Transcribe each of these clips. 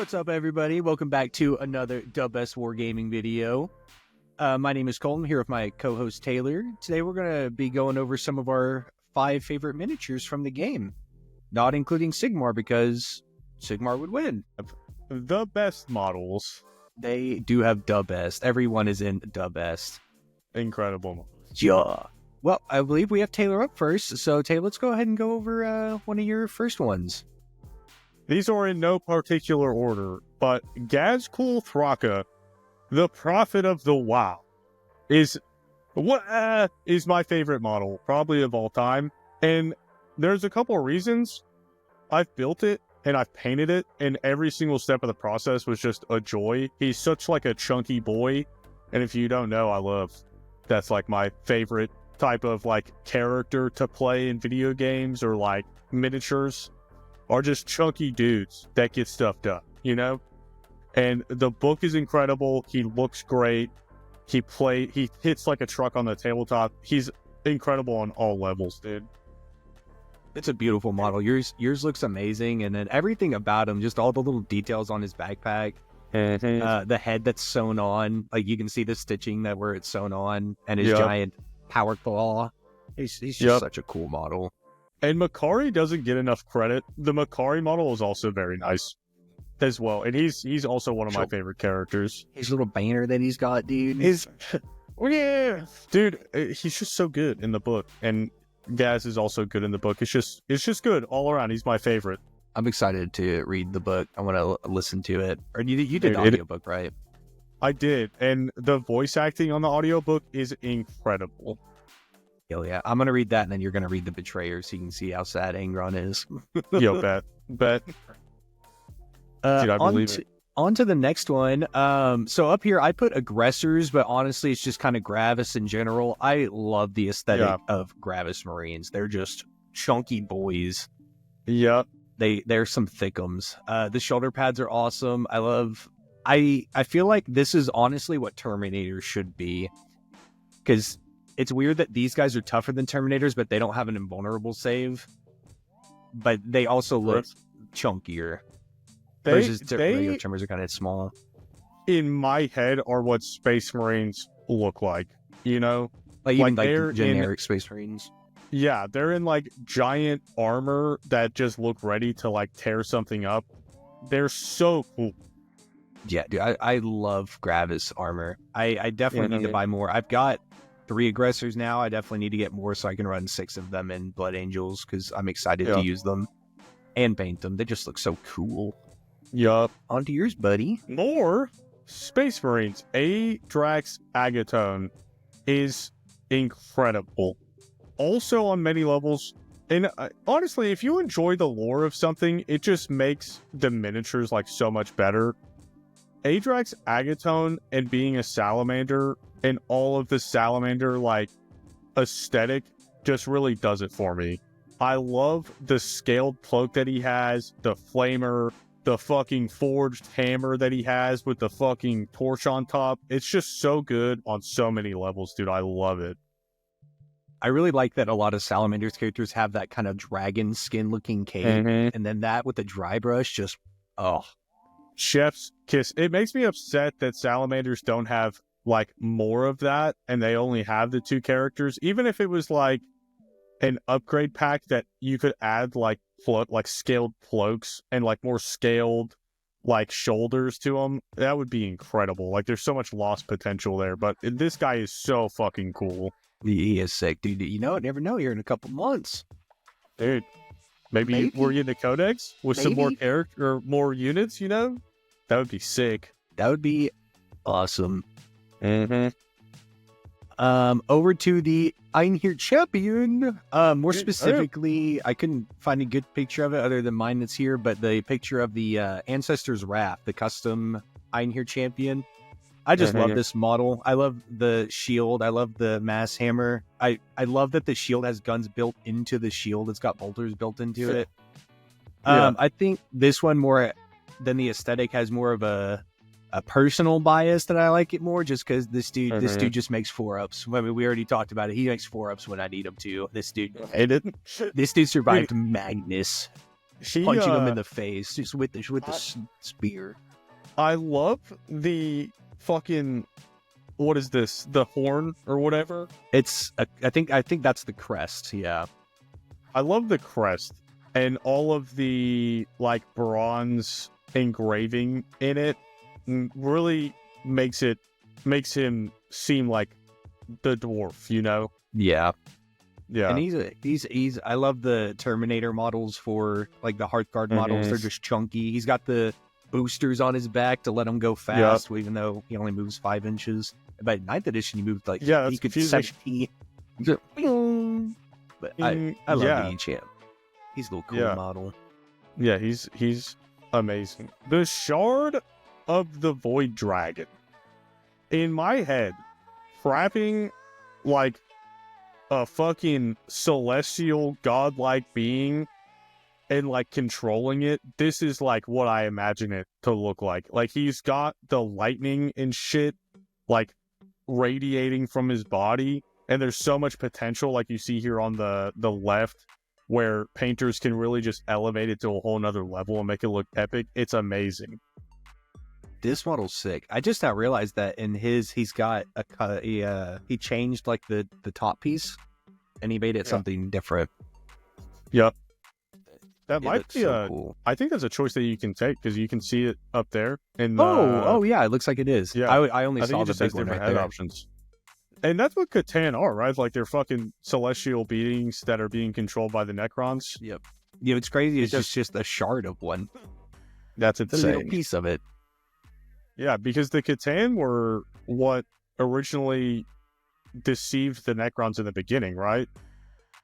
What's up, everybody? Welcome back to another The Best Wargaming video. My name is Colton, here with my co-host Taylor. Today we're going to be going over some of our 5 favorite miniatures from the game. Not including Sigmar, because Sigmar would win. The best models. They do have the best. Everyone is in the best. Incredible. Yeah. Well, I believe we have Taylor up first. So, Taylor, let's go ahead and go over one of your first ones. These are in no particular order, but Ghazghkull Thraka, the Prophet of the WAAAAAGH, is my favorite model, probably of all time. And there's a couple of reasons. I've built it and I've painted it, and every single step of the process was just a joy. He's such like a chunky boy, and if you don't know, that's like my favorite type of like character to play in video games or like miniatures. Are just chunky dudes that get stuff done, you know? And the book is incredible. He looks great. He hits like a truck on the tabletop. He's incredible on all levels, dude. It's a beautiful model. Yours looks amazing, and then everything about him, just all the little details on his backpack, the head that's sewn on, like you can see the stitching where it's sewn on, and his giant power claw. He's just such a cool model. And Makari doesn't get enough credit. The Makari model is also very nice as well. And he's also one of my favorite characters. His little banner that he's got, dude. Dude, he's just so good in the book. And Gaz is also good in the book. It's just good all around. He's my favorite. I'm excited to read the book. I want to listen to it. Or you did the audiobook, right? I did. And the voice acting on the audiobook is incredible. Hell yeah. I'm going to read that, and then you're going to read The Betrayer so you can see how sad Angron is. Yo, bet. Dude, I believe it. On to the next one. So up here, I put aggressors, but honestly, it's just kind of Gravis in general. I love the aesthetic of Gravis Marines. They're just chunky boys. Yep. They're some thickums. The shoulder pads are awesome. I feel like this is honestly what Terminators should be. Because it's weird that these guys are tougher than Terminators, but they don't have an invulnerable save. But they also look chunkier. Regular Tremors are kind of small. In my head, are what Space Marines look like. You know? Like generic Space Marines. Yeah, they're in like giant armor that just look ready to like tear something up. They're so cool. Yeah, dude, I love Gravis armor. I definitely need to buy more. I've got 3 aggressors now. I definitely need to get more so I can run 6 of them in Blood Angels because I'm excited to use them and paint them. They just look so cool. Yup. On to yours, buddy. More Space Marines. Adrax Agatone is incredible. Also on many levels. And honestly, if you enjoy the lore of something, it just makes the miniatures like so much better. Adrax Agatone and being a Salamander and all of the Salamander like aesthetic just really does it for me. I love the scaled cloak that he has, the flamer, the fucking forged hammer that he has with the fucking torch on top. It's just so good on so many levels, dude. I love it. I really like that a lot of Salamander's characters have that kind of dragon skin looking cape, and then that with the dry brush just, chef's kiss. It makes me upset that Salamanders don't have like more of that, and they only have the 2 characters. Even if it was like an upgrade pack that you could add like scaled cloaks and like more scaled like shoulders to them, that would be incredible. Like there's so much lost potential there, but this guy is so fucking cool. He is sick, dude. You know, never know here in a couple months, dude. Maybe we're in the Codex with some more character or more units. You know, that would be sick. That would be awesome. Over to the Einhyr champion. More specifically, I couldn't find a good picture of it other than mine that's here, but the picture of the Ancestor's Wrath, the custom Einhyr champion. I just love this model. I love the shield. I love the mass hammer. I love that the shield has guns built into the shield. It's got bolters built into it. I think this one more than the aesthetic has more of a personal bias that I like it more, just because this dude just makes 4-ups. I mean, we already talked about it. He makes 4-ups when I need him to. This dude survived Magnus. punching him in the face just with the spear. I love the fucking, what is this? The horn or whatever? I think that's the crest. Yeah. I love the crest and all of the like bronze engraving in it. Really makes him seem like the dwarf, you know? Yeah. Yeah. And he's I love the Terminator models for like the Hearthguard models. They're just chunky. He's got the boosters on his back to let him go fast, even though he only moves 5 inches. By 9th edition, he moved like he could 17. But I love the E-Champ. He's a little cool model. Yeah, he's amazing. The Shard of the Void Dragon. In my head, frapping like a fucking celestial godlike being and like controlling it, this is like what I imagine it to look like. Like he's got the lightning and shit like radiating from his body, and there's so much potential like you see here on the left where painters can really just elevate it to a whole nother level and make it look epic. It's amazing. This model's sick. I just now realized that in he's got he changed like the top piece and he made it something different. Yep. That might be cool. I think that's a choice that you can take because you can see it up there. And yeah, it looks like it is. Yeah, I only saw the big one right there. Options. And that's what Catan are, right? Like they're fucking celestial beings that are being controlled by the Necrons. Yep. Yeah, it's crazy. It's just a shard of one. That's insane. A little piece of it. Yeah, because the Catan were what originally deceived the Necrons in the beginning, right?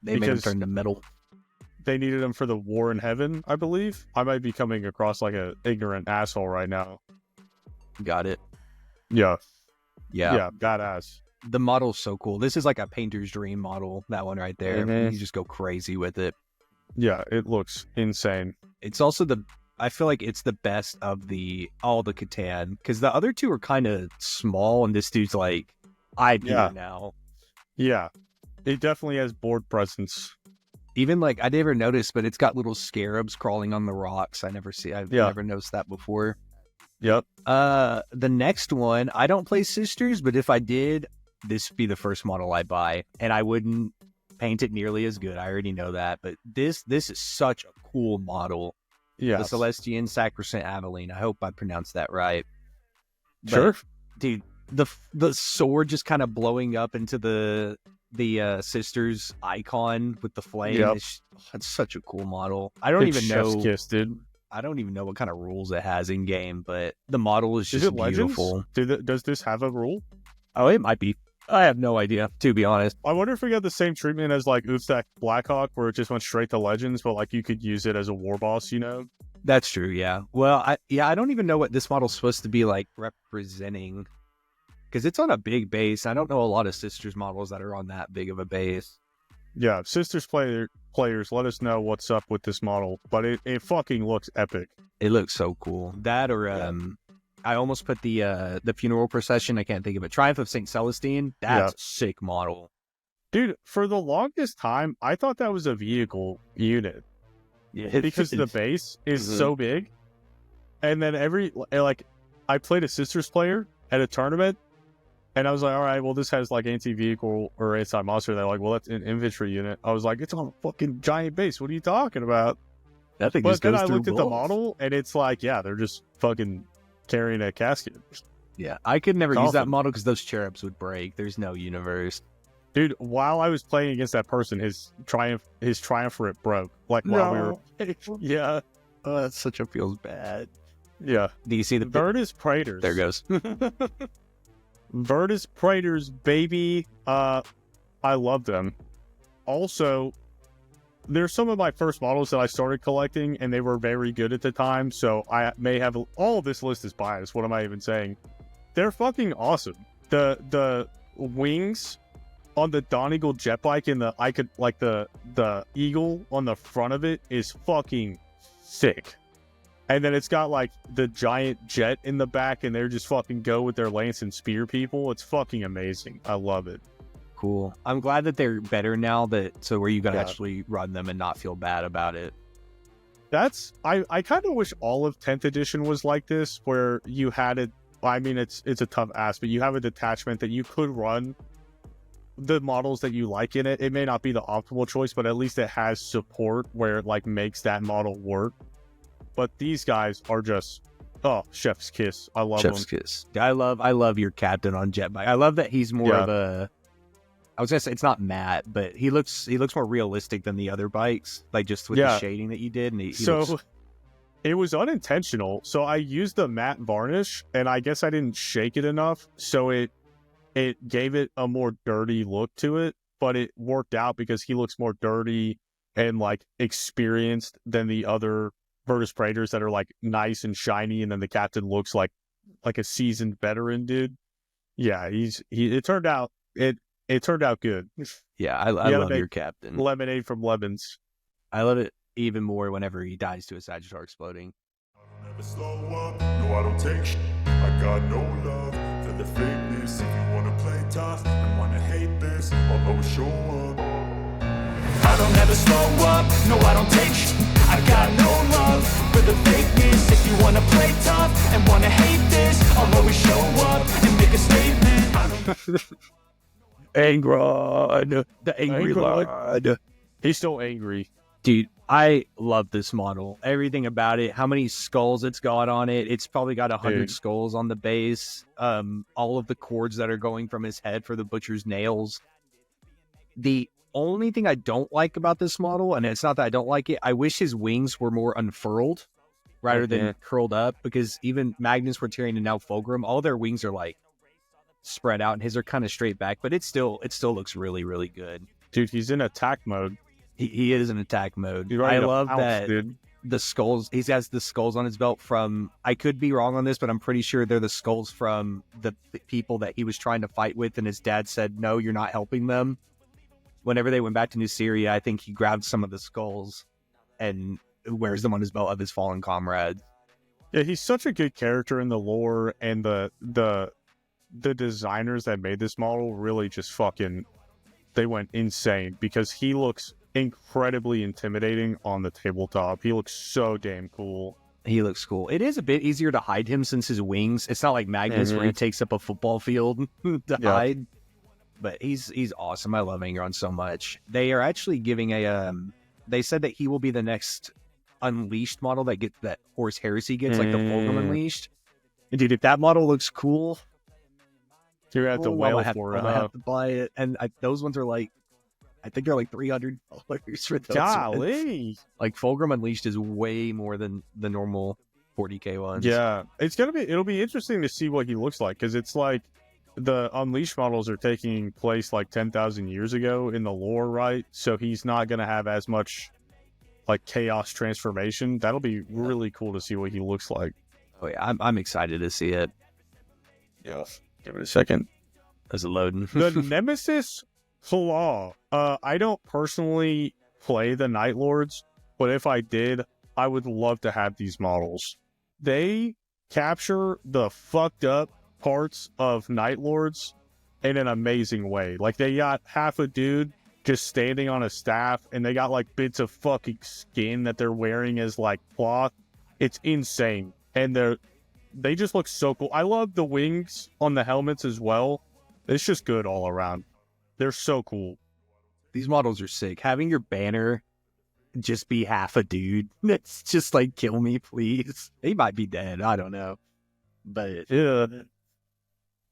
Made them turn to metal. They needed them for the war in heaven, I believe. I might be coming across like an ignorant asshole right now. Got it. Yeah. Yeah, badass. The model's so cool. This is like a painter's dream model, that one right there. You just go crazy with it. Yeah, it looks insane. It's also I feel like it's the best of all the Catan, because the other two are kind of small, and this dude's like IP now. Yeah, it definitely has board presence. Even like I never noticed, but it's got little scarabs crawling on the rocks. I've never noticed that before. Yep. The next one, I don't play Sisters, but if I did, this would be the first model I buy, and I wouldn't paint it nearly as good. I already know that, but this is such a cool model. Yeah, the Celestine Sacrosanct Aveline. I hope I pronounced that right. Sure, but, dude. The sword just kind of blowing up into the Sisters icon with the flame. Yep. It's such a cool model. I don't even know. Chef's kiss, dude. I don't even know what kind of rules it has in game, but the model is just beautiful. Does this have a rule? Oh, it might be. I have no idea, to be honest. I wonder if we got the same treatment as like Uthak Blackhawk, where it just went straight to Legends, but like you could use it as a war boss, you know? That's true, yeah. Well, I don't even know what this model's supposed to be like representing, because it's on a big base. I don't know a lot of Sisters models that are on that big of a base. Yeah, Sisters players, let us know what's up with this model, but it fucking looks epic. It looks so cool. That or I almost put the funeral procession. I can't think of it. Triumph of St. Celestine. That's a sick model. Dude, for the longest time, I thought that was a vehicle unit. Yeah, because the base is so big. And then I played a Sisters player at a tournament, and I was like, all right, well, this has like anti-vehicle or anti-monster. They're like, well, that's an infantry unit. I was like, it's on a fucking giant base. What are you talking about? That thing but then I looked at the model, and it's like, yeah, they're just fucking carrying a casket. Yeah, I could never use that model because those cherubs would break. There's no universe. Dude, while I was playing against that person, his triumvirate broke. Like while we were... Yeah. Oh, that such a feels bad. Yeah. Do you see the Vertus Praetors? There goes. Vertus Praetors, baby. I love them. Also, they're some of my first models that I started collecting, and they were very good at the time, so I may have... All of this list is biased. What am I even saying? They're fucking awesome. The wings on the Donegal jet bike and the eagle on the front of it is fucking sick. And then it's got like the giant jet in the back, and they're just fucking go with their lance and spear people. It's fucking amazing. I love it. Cool. I'm glad that they're better now, so where you can actually run them and not feel bad about it. I kind of wish all of 10th edition was like this, where you had it. I mean, it's a tough ask, but you have a detachment that you could run the models that you like in it. It may not be the optimal choice, but at least it has support where it like makes that model work. But these guys are just chef's kiss. I love Chef's them. kiss. I love your captain on jet bike. I love that he's more of a. I was gonna say it's not matte, but he looks more realistic than the other bikes, like just with the shading that you did. And he looks... It was unintentional. So I used the matte varnish, and I guess I didn't shake it enough, so it gave it a more dirty look to it. But it worked out because he looks more dirty and like experienced than the other Vertus Praetors that are like nice and shiny, and then the captain looks like a seasoned veteran dude. Yeah, it turned out good. Yeah, I love your captain. Lemonade from lemons. I love it even more whenever he dies to a Sagittar exploding. I'll never slow up, no I don't take shit. I got no love for the fakeness. If you wanna play tough and wanna hate this, I'll always show up. I don't ever slow up, no I don't take shit. I got no love for the fakeness. If you wanna play tough and wanna hate this, I'll always show up and make a statement. I don't Angron, the angry lord. He's still angry. Dude, I love this model. Everything about it. How many skulls it's got on it. It's probably got 100 skulls on the base. All of the cords that are going from his head for the butcher's nails. The only thing I don't like about this model, and it's not that I don't like it, I wish his wings were more unfurled rather than curled up, because even Magnus, Quartarian, and now Fulgrim, all their wings are like spread out, and his are kind of straight back, but it still looks really, really good. Dude, he's in attack mode. He is in attack mode. I love that the skulls, he has the skulls on his belt from, I could be wrong on this, but I'm pretty sure they're the skulls from the people that he was trying to fight with, and his dad said, no, you're not helping them. Whenever they went back to New Syria, I think he grabbed some of the skulls and wears them on his belt of his fallen comrades. Yeah, he's such a good character in the lore, and the designers that made this model really just they went insane, because he looks incredibly intimidating on the tabletop. He looks so damn cool. He looks cool. It is a bit easier to hide him since his wings. It's not like Magnus where he takes up a football field to hide. But he's awesome. I love Angron so much. They are actually giving they said that he will be the next Unleashed model that Horse Heresy gets, like the Fulgrim Unleashed. And dude, if that model looks cool, you're gonna have to wail for it. I have to buy it. And those ones are like, I think they're like $300 for those. Golly. Ones. Like Fulgrim Unleashed is way more than the normal 40K ones. Yeah, it'll be interesting to see what he looks like, because it's like the Unleashed models are taking place like 10,000 years ago in the lore, right? So he's not gonna have as much like chaos transformation. That'll be really cool to see what he looks like. Oh yeah, I'm excited to see it. Yeah, give it a second. As a loading. The Nemesis flaw. I don't personally play the Night Lords, but if I did, I would love to have these models. They capture the fucked up parts of Night Lords in an amazing way. Like, they got half a dude just standing on a staff, and they got like bits of fucking skin that they're wearing as like cloth. It's insane, and they just look so cool. I love the wings on the helmets as well. It's just good all around. They're so cool. These models are sick. Having your banner just be half a dude, it's just like, kill me, please. He might be dead. I don't know. But yeah.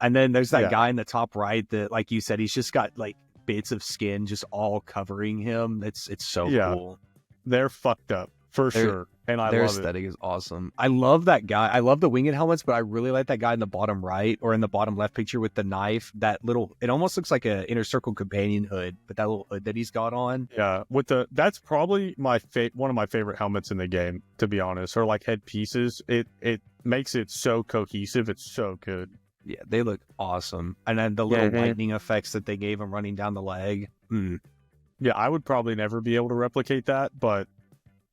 And then there's that guy in the top right that, like you said, he's just got like bits of skin just all covering him. It's so cool. They're fucked up for sure. And their aesthetic is awesome. I love that guy. I love the winged helmets, but I really like that guy in the bottom right or in the bottom left picture with the knife. That little, it almost looks like a Inner Circle companion hood, but that little hood that he's got on. Yeah, that's probably one of my favorite helmets in the game, to be honest. Or like headpieces. It makes it so cohesive. It's so good. Yeah, they look awesome. And then the little lightning effects that they gave him running down the leg. Yeah, I would probably never be able to replicate that, but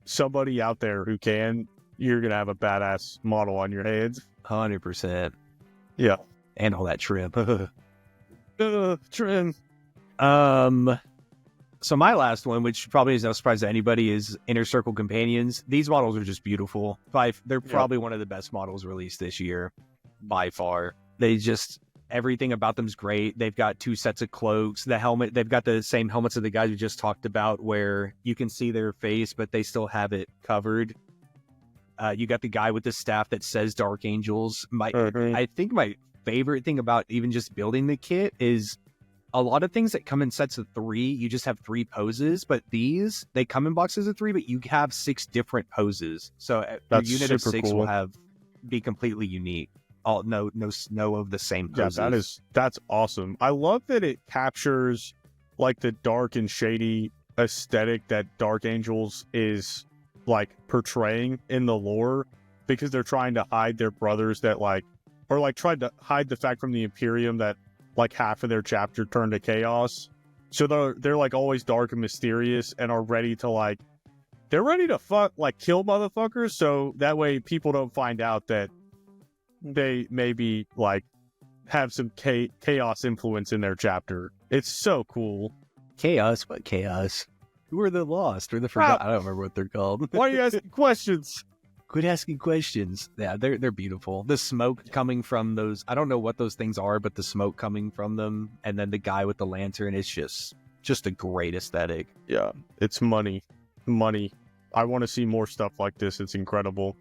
somebody out there who can, you're going to have a badass model on your hands. 100%. Yeah. And all that trim. Trim. So my last one, which probably is no surprise to anybody, is Inner Circle Companions. These models are just beautiful. They're probably one of the best models released this year, by far. Everything about them's great. They've got 2 sets of cloaks. The helmet, they've got the same helmets of the guys we just talked about, where you can see their face, but they still have it covered. You got the guy with the staff that says Dark Angels. I think my favorite thing about even just building the kit is a lot of things that come in sets of 3, you just have 3 poses, but these, they come in boxes of 3, but you have 6 different poses. So your unit of 6 cool. will be completely unique. All no of the same poses. Yeah, that's awesome. I love that it captures like the dark and shady aesthetic that Dark Angels is like portraying in the lore, because they're trying to hide their brothers that tried to hide the fact from the Imperium that like half of their chapter turned to chaos. So they're like always dark and mysterious and are ready to they're ready to kill motherfuckers, so that way people don't find out that they maybe have some chaos influence in their chapter. It's so cool. Chaos? What chaos? Who are the lost or the forgotten? I don't remember what they're called. Why are you asking questions? Quit asking questions. Yeah, they're beautiful. The smoke coming from those, I don't know what those things are, but the smoke coming from them, and then the guy with the lantern, it's just a great aesthetic. Yeah, it's money. I want to see more stuff like this. It's incredible.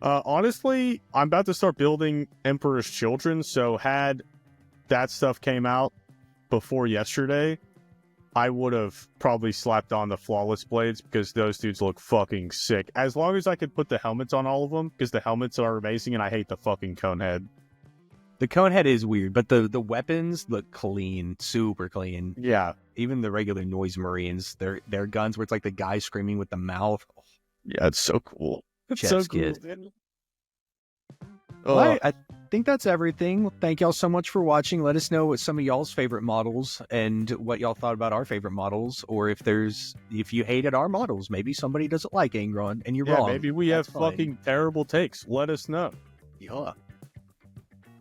Honestly, I'm about to start building Emperor's Children, so had that stuff came out before yesterday, I would have probably slapped on the Flawless Blades, because those dudes look fucking sick. As long as I could put the helmets on all of them, because the helmets are amazing, and I hate the fucking cone head. The cone head is weird, but the weapons look clean, super clean. Yeah. Even the regular Noise Marines, their guns where it's like the guy screaming with the mouth. Yeah, it's so cool. It's so cool. Well, I think that's everything. Thank y'all so much for watching. Let us know what some of y'all's favorite models and what y'all thought about our favorite models, or if you hated our models. Maybe somebody doesn't like Angron and you're wrong. Maybe we have fucking terrible takes. Let us know. Yeah.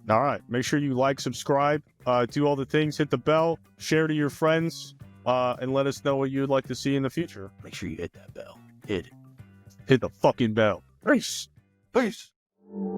All right. Make sure you subscribe, do all the things, hit the bell, share to your friends, and let us know what you'd like to see in the future. Make sure you hit that bell. Hit it. Hit the fucking bell. Peace. Peace. Peace.